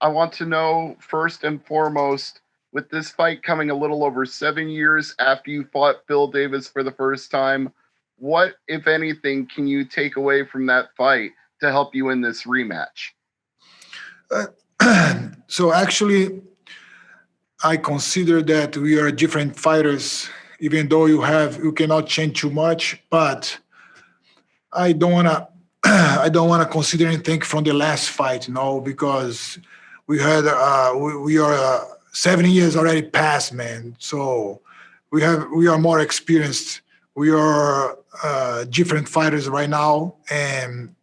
I want to know first and foremost, with this fight coming a little over 7 years after you fought Phil Davis for the first time, what, if anything, can you take away from that fight to help you in this rematch? So actually, I consider that we are different fighters, even though you cannot change too much, but I don't wanna I don't wanna consider anything from the last fight, because we are 7 years already past, man. So we are more experienced. We are different fighters right now, and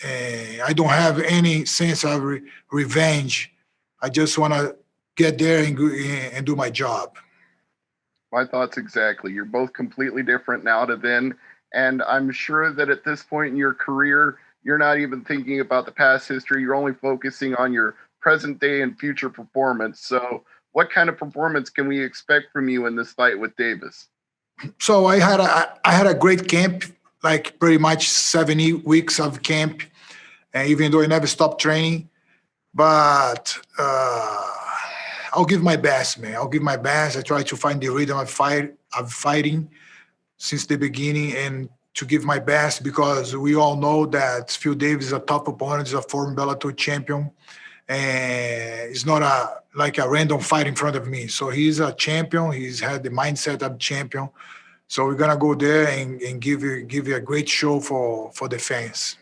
I don't have any sense of revenge. I just want to get there and do my job. My thoughts exactly. You're both completely different now to then. And I'm sure that at this point in your career, you're not even thinking about the past history. You're only focusing on your present day and future performance. So, what kind of performance can we expect from you in this fight with Davis? So I had a great camp, like pretty much 70 weeks of camp, and even though I never stopped training, but I'll give my best, man. I'll give my best. I try to find the rhythm of fighting since the beginning and to give my best because we all know that Phil Davis is a top opponent, is a former Bellator champion, and it's not like a random fight in front of me. So he's a champion. He's had the mindset of champion. So we're gonna go there and give you a great show for the fans.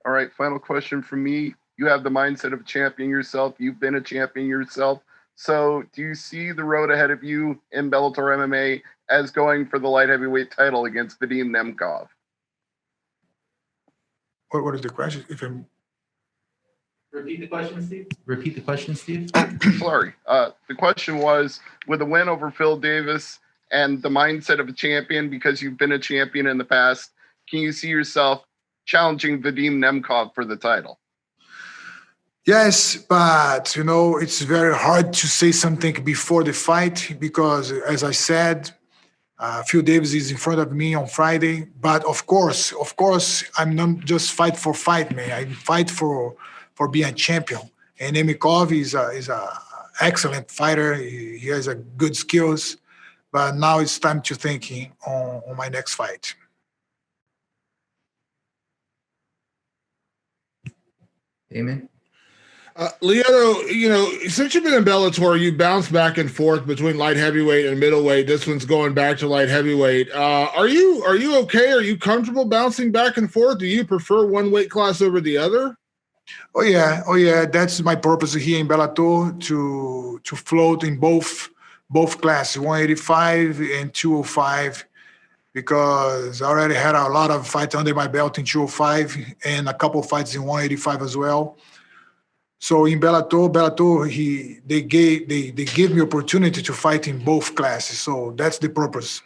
All right, final question from me. You have the mindset of a champion yourself. You've been a champion yourself. So, do you see the road ahead of you in Bellator MMA as going for the light heavyweight title against Vadim Nemkov? What is the question? Repeat the question, Steve. Repeat the question, Steve. Sorry. The question was, with a win over Phil Davis and the mindset of a champion, because you've been a champion in the past, can you see yourself challenging Vadim Nemkov for the title? Yes, but it's very hard to say something before the fight because, as I said, Phil Davis is in front of me on Friday. But of course, I'm not just fight for fight, man. I fight for being a champion. And Nemkov is a excellent fighter. He has a good skills. But now it's time to thinking on my next fight. Amen. Lyoto, since you've been in Bellator, you bounce back and forth between light heavyweight and middleweight. This one's going back to light heavyweight. Are you okay? Are you comfortable bouncing back and forth? Do you prefer one weight class over the other? Oh yeah. That's my purpose here in Bellator to float in both classes, 185 and 205, because I already had a lot of fights under my belt in 205 and a couple fights in 185 as well. So in Bellator, they gave me opportunity to fight in both classes. So that's the purpose.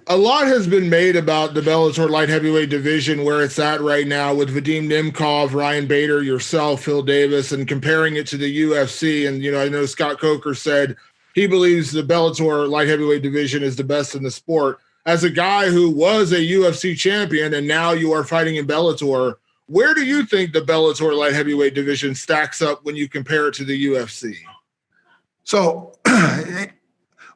A lot has been made about the Bellator light heavyweight division, where it's at right now with Vadim Nemkov, Ryan Bader, yourself, Phil Davis, and comparing it to the UFC. And, I know Scott Coker said he believes the Bellator light heavyweight division is the best in the sport. As a guy who was a UFC champion and now you are fighting in Bellator, where do you think the Bellator light heavyweight division stacks up when you compare it to the UFC? So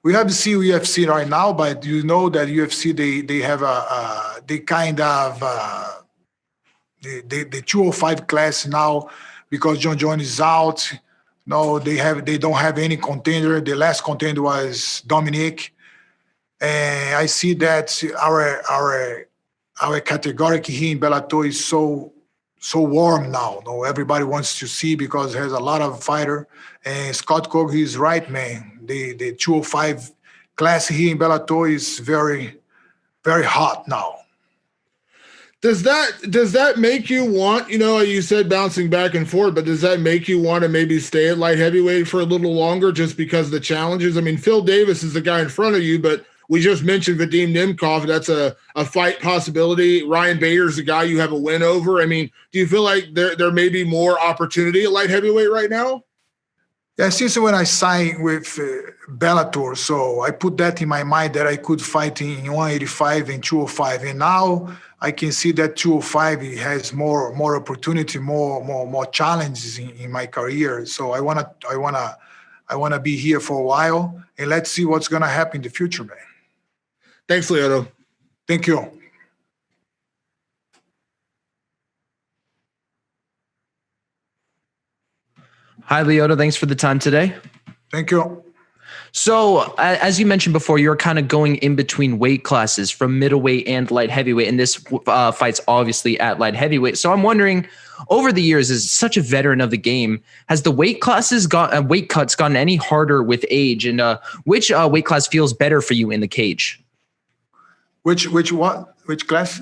we have to see UFC right now, but you know that UFC they have they kind of the 205 class now because John Jones is out. No, they don't have any contender. The last contender was Dominic, and I see that our category here in Bellator is so warm now. No, everybody wants to see because there's a lot of fighter. And Scott Coker, he's right, man. The 205 class here in Bellator is very, very hot now. Does that make you want, you said bouncing back and forth, but does that make you want to maybe stay at light heavyweight for a little longer just because of the challenges? I mean, Phil Davis is the guy in front of you, but we just mentioned Vadim Nemkov. That's a fight possibility. Ryan Bader's the guy you have a win over. I mean, do you feel like there may be more opportunity at light heavyweight right now? Yeah, since when I signed with Bellator, so I put that in my mind that I could fight in 185 and 205. And now I can see that 205 has more opportunity, more challenges in my career. So I wanna be here for a while, and let's see what's gonna happen in the future, man. Thanks, Lyoto. Thank you. Hi, Lyoto. Thanks for the time today. Thank you. So, as you mentioned before, you're kind of going in between weight classes from middleweight and light heavyweight, and this fight's obviously at light heavyweight. So, I'm wondering, over the years, as such a veteran of the game, has the weight cuts gotten any harder with age, and which weight class feels better for you in the cage? Which class?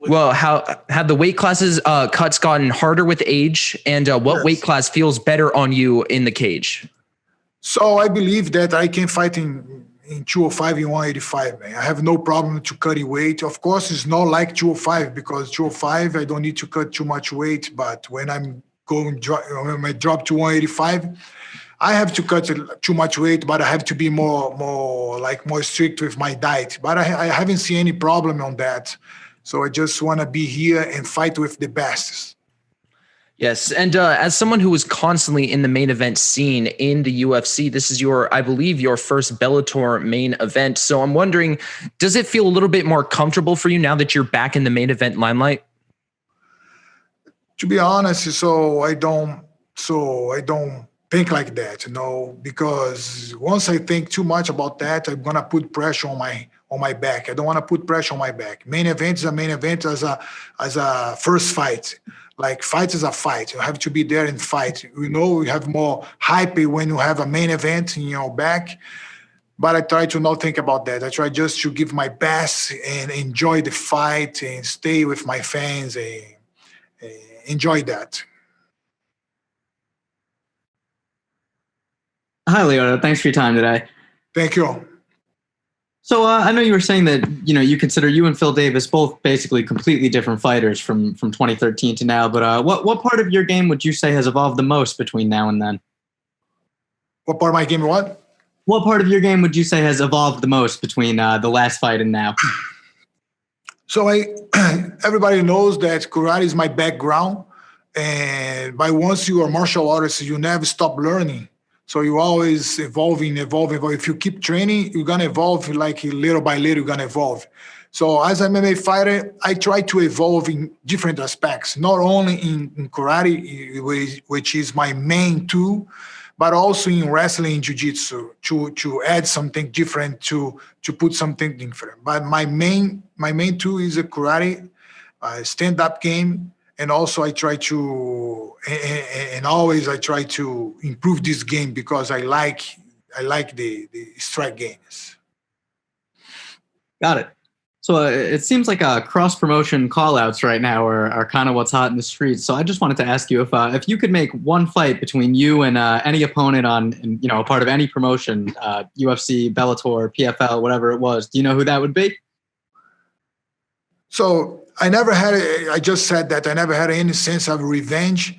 Well, how have the weight classes cuts gotten harder with age, and what Yes. weight class feels better on you in the cage? So I believe that I can fight in 205 and 185, man. I have no problem to cutting weight. Of course, it's not like 205 because 205 I don't need to cut too much weight. But when when I drop to 185, I have to cut too much weight. But I have to be more strict with my diet. But I haven't seen any problem on that. So I just want to be here and fight with the best. Yes, and as someone who was constantly in the main event scene in the UFC, this is I believe, your first Bellator main event. So I'm wondering, does it feel a little bit more comfortable for you now that you're back in the main event limelight? To be honest, I don't think like that, because once I think too much about that, I'm gonna put pressure on my back. I don't want to put pressure on my back. Main event is a main event as a first fight. Like fight is a fight. You have to be there and fight. You have more hype when you have a main event in your back. But I try to not think about that. I try just to give my best and enjoy the fight and stay with my fans and enjoy that. Hi, Lyoto. Thanks for your time today. Thank you. So I know you were saying that you consider you and Phil Davis both basically completely different fighters from 2013 to now. But what part of your game would you say has evolved the most between now and then? What part of my game? What? What part of your game would you say has evolved the most between the last fight and now? So everybody knows that karate is my background, and by once you are martial artist, you never stop learning. So you always evolving. If you keep training, you're gonna evolve. Like little by little, you're gonna evolve. So as an MMA fighter, I try to evolve in different aspects, not only in karate, which is my main tool, but also in wrestling and jiu-jitsu to add something different, to put something different. But my main tool is a karate, stand-up game, and also I try to and always I try to improve this game because I like the strike games. Got it. So it seems like cross-promotion call-outs right now are kind of what's hot in the streets. So I just wanted to ask you if you could make one fight between you and any opponent on a part of any promotion, UFC, Bellator, PFL, whatever it was. Do you know who that would be? So I just said that I never had any sense of revenge.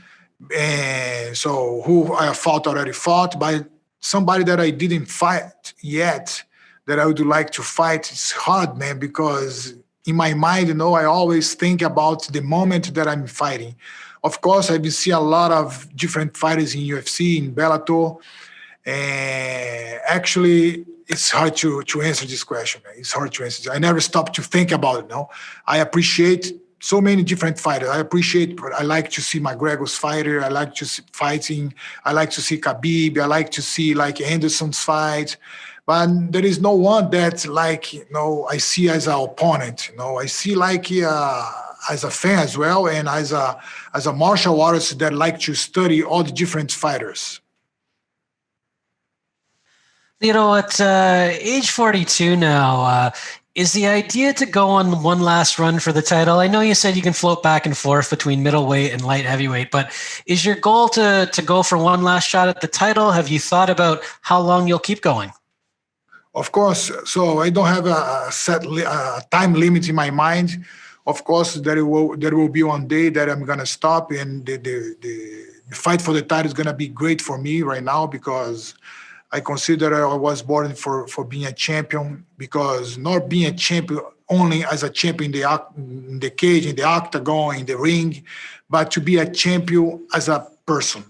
And so who I fought already fought, but somebody that I didn't fight yet that I would like to fight. It's hard, man, because in my mind, I always think about the moment that I'm fighting. Of course, I've seen a lot of different fighters in UFC, in Bellator, and actually, it's hard to answer this question, man. It's hard to answer. I never stop to think about it, no? I appreciate so many different fighters. I like to see McGregor's fighter. I like to see fighting. I like to see Khabib. I like to see like Anderson's fight. But there is no one that I see as an opponent. I see as a fan as well, and as a martial artist that like to study all the different fighters. At age 42 now, is the idea to go on one last run for the title? I know you said you can float back and forth between middleweight and light heavyweight, but is your goal to go for one last shot at the title? Have you thought about how long you'll keep going? Of course. So I don't have a set time limit in my mind. Of course, there will be one day that I'm gonna stop, and the fight for the title is gonna be great for me right now because I consider I was born for being a champion. Because not being a champion only as a champion in the cage, in the octagon, in the ring, but to be a champion as a person.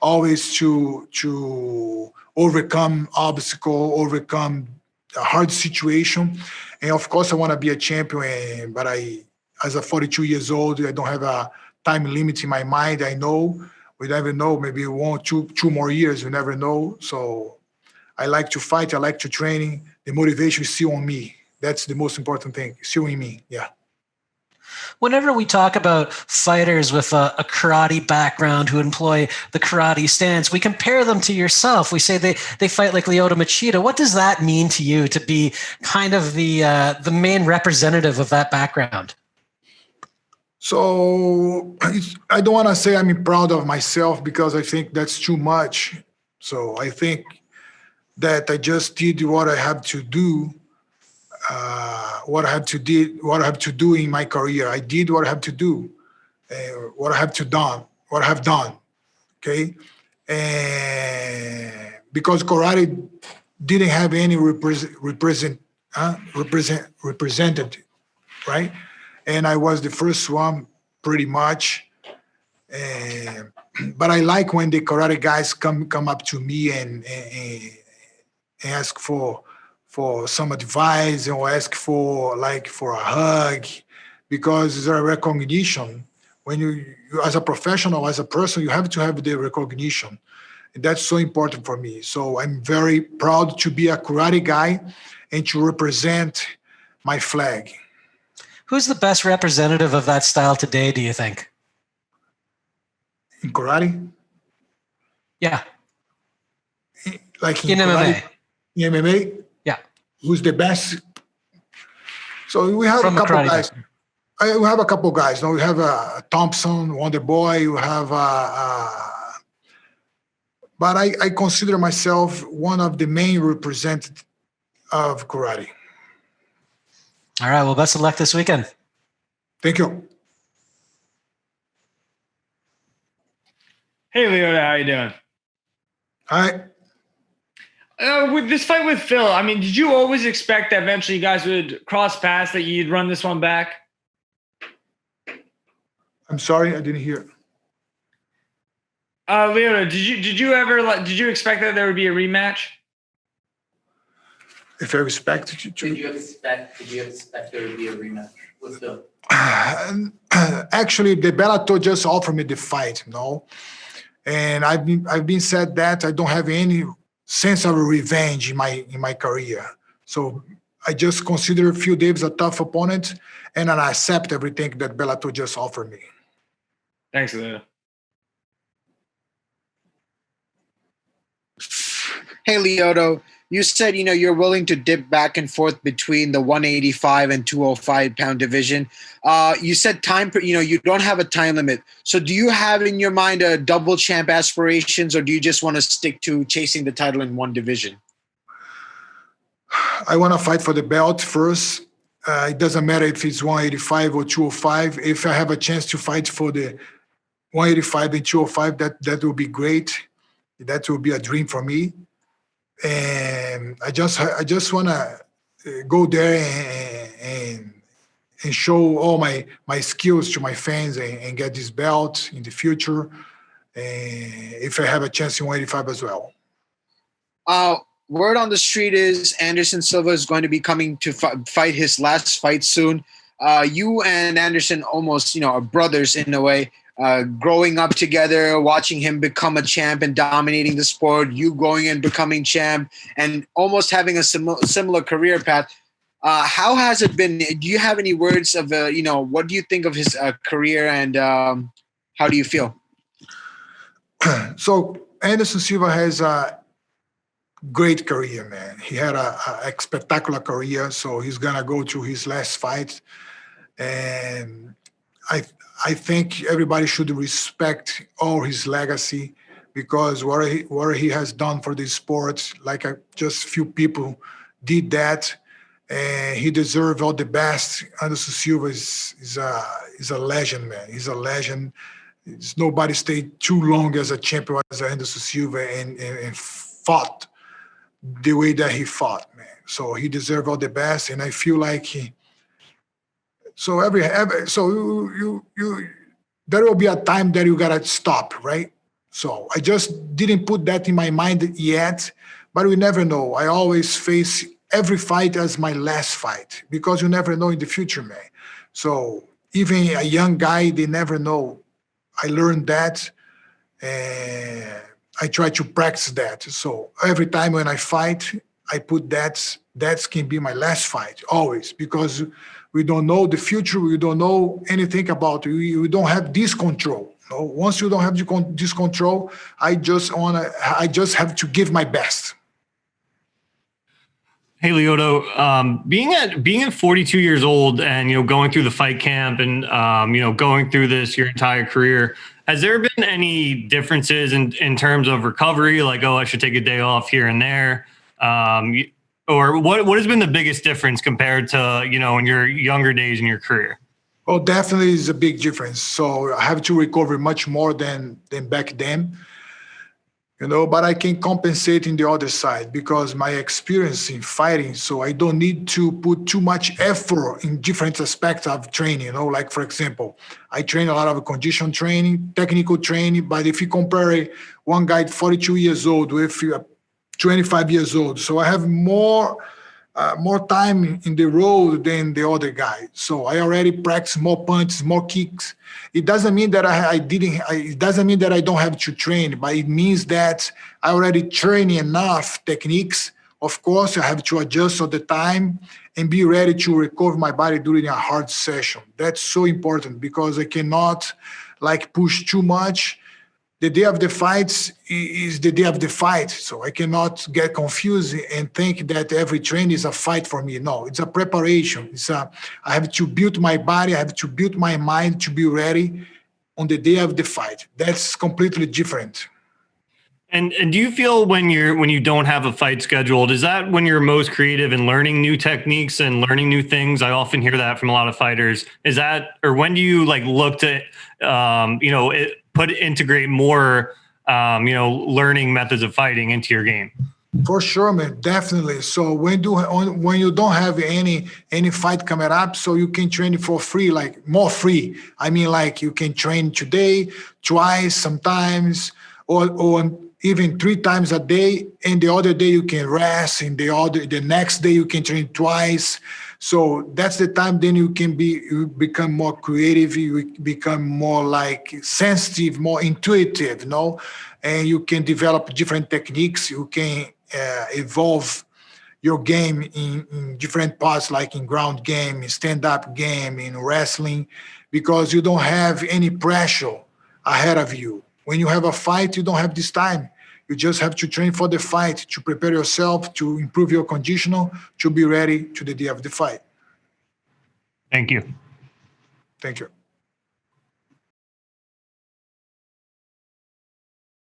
Always to overcome obstacle, overcome a hard situation, and of course I want to be a champion. But as a 42 years old, I don't have a time limit in my mind. I know we never know. Maybe two more years. We never know. So I like to fight. I like to training. The motivation is still on me. That's the most important thing. Still in me. Yeah. Whenever we talk about fighters with a karate background who employ the karate stance, we compare them to yourself. We say they fight like Lyoto Machida. What does that mean to you to be kind of the main representative of that background? So I don't want to say I'm proud of myself because I think that's too much. So I think that I just did what I have to do. What I have to do in my career. I did what I have to do, what I have done. Okay, and because karate didn't have any representative, right? And I was the first one, pretty much. But I like when the karate guys come up to me and ask for some advice or ask for a hug, because it's a recognition. When you as a professional, as a person, you have to have the recognition. And that's so important for me. So I'm very proud to be a karate guy and to represent my flag. Who's the best representative of that style today, do you think? In karate? Yeah. Like in karate, MMA? In MMA? Yeah. Who's the best? So we have From a couple karate guys. background. We have a couple guys. No, we have Thompson, Wonder Boy. We have, but I consider myself one of the main representatives of karate. All right. Well, best of luck this weekend. Thank you. Hey, Lyoto, how you doing? Hi. With this fight with Phil, I mean, did you always expect that eventually you guys would cross paths, that you'd run this one back? I'm sorry, I didn't hear. Lyoto, did you expect that there would be a rematch? If I respect you. Did you expect there would be a rematch with Phil? Actually, the Bellator just offered me the fight, and I've been said that I don't have any sense of revenge in my career. So I just consider Phil Davis a tough opponent, and I accept everything that Bellator just offered me. Thanks, Lyoto. Hey, Lyoto, you said, you're willing to dip back and forth between the 185 and 205 pound division. You said time, you don't have a time limit. So do you have in your mind a double champ aspirations, or do you just want to stick to chasing the title in one division? I want to fight for the belt first. It doesn't matter if it's 185 or 205. If I have a chance to fight for the 185 and 205, that will be great. That will be a dream for me. And I just want to go there and show all my skills to my fans and get this belt in the future. And if I have a chance in 185 as well. Word on the street is Anderson Silva is going to be coming to fight his last fight soon. You and Anderson almost, are brothers in a way. Growing up together, watching him become a champ and dominating the sport, you going and becoming champ, and almost having a similar career path. How has it been? Do you have any words of, what do you think of his career, and how do you feel? So Anderson Silva has a great career, man. He had a spectacular career, so he's going to go to his last fight. And I think everybody should respect all his legacy, because what he has done for the sport, like just few people did that, and he deserves all the best. Anderson Silva is a legend, man. He's a legend. Nobody stayed too long as a champion as Anderson Silva and fought the way that he fought, man. So he deserves all the best, and I feel like So you there will be a time that you gotta stop, right? So I just didn't put that in my mind yet, but we never know. I always face every fight as my last fight because you never know in the future, man. So even a young guy, they never know. I learned that, and I try to practice that. So every time when I fight, I put that can be my last fight always because we don't know the future. We don't know anything about it. We don't have this control. No, once you don't have this control, I just have to give my best. Hey Lyoto, being at 42 years old and going through the fight camp and going through this your entire career, has there been any differences in terms of recovery? Like, oh, I should take a day off here and there, or what has been the biggest difference compared to in your younger days in your career? Oh, definitely is a big difference. So I have to recover much more than back then. But I can compensate in the other side because my experience in fighting, so I don't need to put too much effort in different aspects of training. Like for example, I train a lot of condition training, technical training, but if you compare one guy 42 years old with 25 years old, so I have more time in the road than the other guy. So I already practice more punches, more kicks. It doesn't mean that it doesn't mean that I don't have to train, but it means that I already train enough techniques. Of course, I have to adjust all the time and be ready to recover my body during a hard session. That's so important because I cannot push too much. The day of the fights is the day of the fight. So I cannot get confused and think that every train is a fight for me. No, it's a preparation. I have to build my body. I have to build my mind to be ready on the day of the fight. That's completely different. And do you feel when you don't have a fight scheduled, is that when you're most creative in learning new techniques and learning new things? I often hear that from a lot of fighters. Is that, or when do you look to, integrate more, learning methods of fighting into your game? For sure, man, definitely. So when you don't have any fight coming up, so you can train for free, more free. I mean, you can train today, twice, sometimes, or even 3 times a day, and the other day you can rest, and the next day you can train twice. So that's the time then you become more creative, you become more sensitive, more intuitive, and you can develop different techniques. You can evolve your game in different parts, like in ground game, in stand-up game, in wrestling, because you don't have any pressure ahead of you. When you have a fight, you don't have this time. You just have to train for the fight, to prepare yourself, to improve your conditional, to be ready to the day of the fight. Thank you. Thank you.